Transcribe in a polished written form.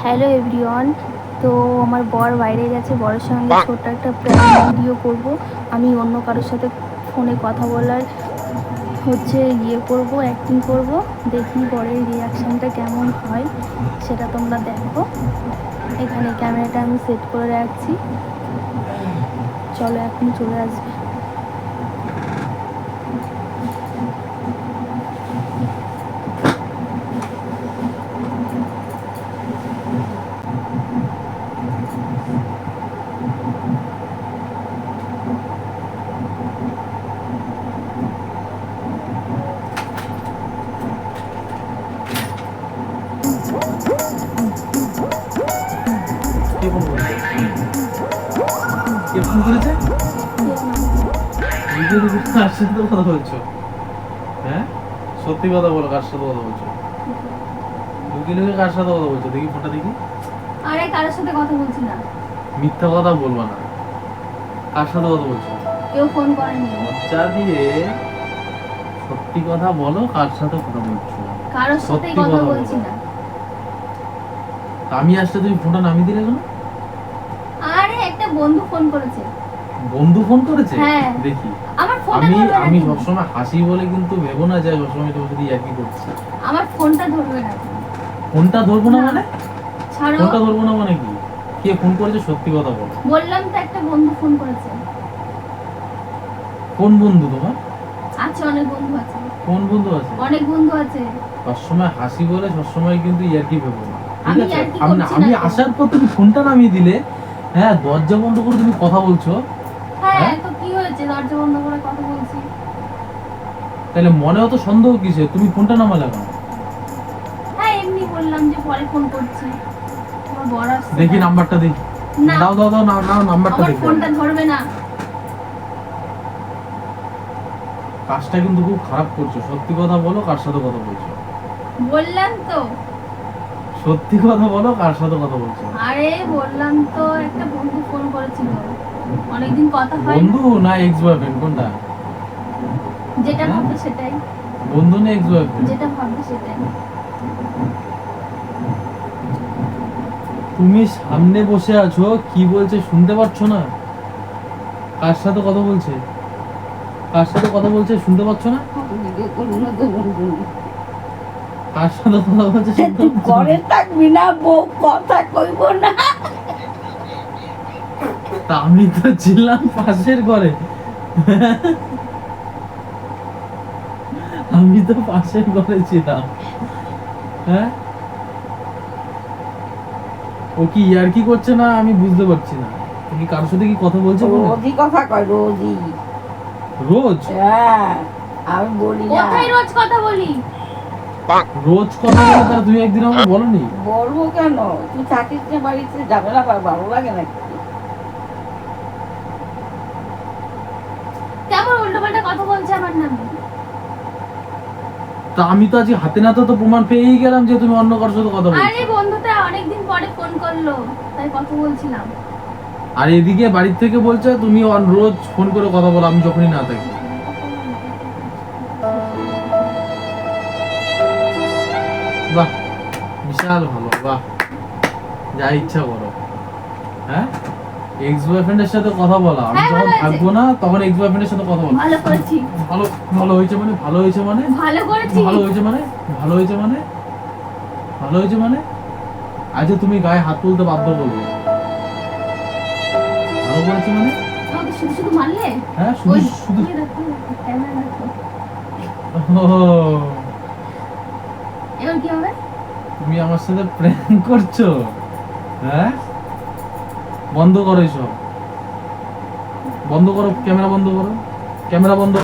Hello everyone. তো আমার বর বাইরে গেছে, বরের সঙ্গে ছোট্ট একটা প্র্যাঙ্ক ভিডিও করব। আমি অন্য কারোর সাথে ফোনে কথা বলার করব, অ্যাক্টিং করব। দেখি বরের রিয়াকশানটা কেমন হয় সেটা তোমরা দেখো। এখানে ক্যামেরাটা আমি সেট করে রাখছি, চলো এখন চলে আসবে। কে ফোন করেছে? নিজের কার সাথে কথা বলছো? হ্যাঁ, সত্যি কথা বলো, কার সাথে কথা বলছো? লুকিয়ে লুকিয়ে কার সাথে কথা বলছো? দেখি ফোনটা দেখি। আরে কারোর সাথে কথা বলছি না। মিথ্যা কথা বলবা না। কার সাথে কথা বলছো? কেউ ফোন করেনি। লজ্জা দিয়ে সত্যি কথা বলো, কার সাথে কথা বলছো? কারোর সাথেই কথা বলছি না। আমি আসলে তুমি ফোনটা নামিয়ে দিলে কেন? আরে একটা বন্ধু ফোন করেছে। বন্ধু ফোন করেছে? হ্যাঁ। দেখি। আমার ফোনটা আমি ধরবে না আমি কিন্তু। সবসময় হাসি বলে কিন্তু ভেবো না যে সবসময় তোমার সাথে একই করছি। আমার ফোনটা ধরবে না। ফোনটা ধরবো না মানে? ছাড়ো। ফোনটা ধরবো না মানে কি? কে ফোন করেছে সত্যি কথা বলো। বললাম তো একটা বন্ধু ফোন করেছে। কোন বন্ধু তোমার? আছে, অনেক বন্ধু আছে। কোন বন্ধু আছে? অনেক বন্ধু আছে। সবসময় হাসি বলে সবসময় কিন্তু ইয়ার্কি ভেবো না, ঠিক আমি আছে? ইয়ার্কি আমি করছি আমি না তো। আসার পর তুমি ফোনটা নামিয়ে দিলে, হ্যাঁ, দরজা বন্ধ করে তুমি কথা বলছো। হ্যাঁ, হ্যাঁ? তো কি হয়েছে? দরজা বন্ধ করে কথা বলছি। তাহলে মনে অত সন্দেহ কিসে? তুমি ফোনটা নামালে কেন? হ্যাঁ, এমনি বললাম যে পরে ফোন করছি। আমার বড় আসছে। দেখি নাম্বারটা দেখি। না। দাও দাও দাও, নাও নাও, নাম্বারটা আমার দেখি। ফোনটা ধরবে না। কাজটা কিন্তু খুব খারাপ করছো। সত্যি কথা বলো, কার সাথে কথা বলছো? বললাম তো। সত্যি কথা বলো, কার সাথে কথা বলছো? আরে বললাম তো, একটা বন্ধু ফোন করেছিল। অনেকদিন কথা হয় না। বন্ধু না এক্স বয়ফ্রেন্ড, কোনটা? যেটা হ্যাঁ? ভাববে সেটাই। বন্ধু না এক্স বয়ফ্রেন্ড? যেটা ভাববে সেটাই। তুমি সামনে বসে আছো, কি বলছে শুনতে পাচ্ছ না? কার সাথে কথা বলছে? কার সাথে কথা বলছে শুনতে পাচ্ছ না? কার সাথে কথা বলছে শুনতে তুই পাচ্ছ ঘরে না? থাকবি না, বউ কথা কইব না। তা আমি তো ছিলাম পাশের ঘরে। আমি তো পাশের ঘরে ছিলাম। হ্যাঁ, ও কি ইয়ার্কি করছে না আমি বুঝতে পারছি না। ও কি কারোর সাথে কি কথা বলছে বলে? রোজই কথা কয়, রোজই। রোজ? হ্যাঁ, আমি বলি না। কোথায় রোজ কথা বলি? রোজ কথা বলে? তা তুমি একদিন আমাকে বলনি? বলবো কেন? তুই থাকিস না বাড়িতে, ঝামেলা পার, ভালো লাগে নাকি? কেমন উল্টোপাল্টা কথা বলছে আমার নামে? তা আমি তো আজকে হাতে নাতে তো প্রমাণ পেয়েই গেলাম যে তুমি অন্য কারোর সাথে কথা আরে বলছো। বন্ধুটা অনেকদিন পরে ফোন করলো, তাই কথা বলছিলাম। আর এদিকে বাড়ির থেকে বলছে তুমি রোজ ফোন করে কথা বলো আমি যখনই না থাকি। বাহ, বিশাল ভালো, বাহ, যা ইচ্ছা করো। হ্যাঁ, এক্স বয়ফ্রেন্ডের সাথে কথা বলা, আমি হ্যাঁ, যখন ভালো হয়েছে। থাকবো না তখন এক্স বয়ফ্রেন্ডের সাথে কথা বলো। ভালো করেছি। ভালো ভালো হয়েছে মানে? ভালো হয়েছে মানে? ভালো করেছি। ভালো হয়েছে মানে? ভালো হয়েছে মানে? ভালো হয়েছে মানে? আজ তুমি গায়ে হাত তুলতে বাধ্য করবে। ভালো করেছে মানে? আমাকে শুধু শুধু মারলে? হ্যাঁ, শুধু ওই শুধু। এই দেখো, ক্যামেরা দেখো। ওহ, এবার কি হবে? তুমি আমার সাথে প্র্যাঙ্ক করছো? হ্যাঁ, বন্ধ করো এসব, বন্ধ করো, ক্যামেরা বন্ধ করো, ক্যামেরা বন্ধ।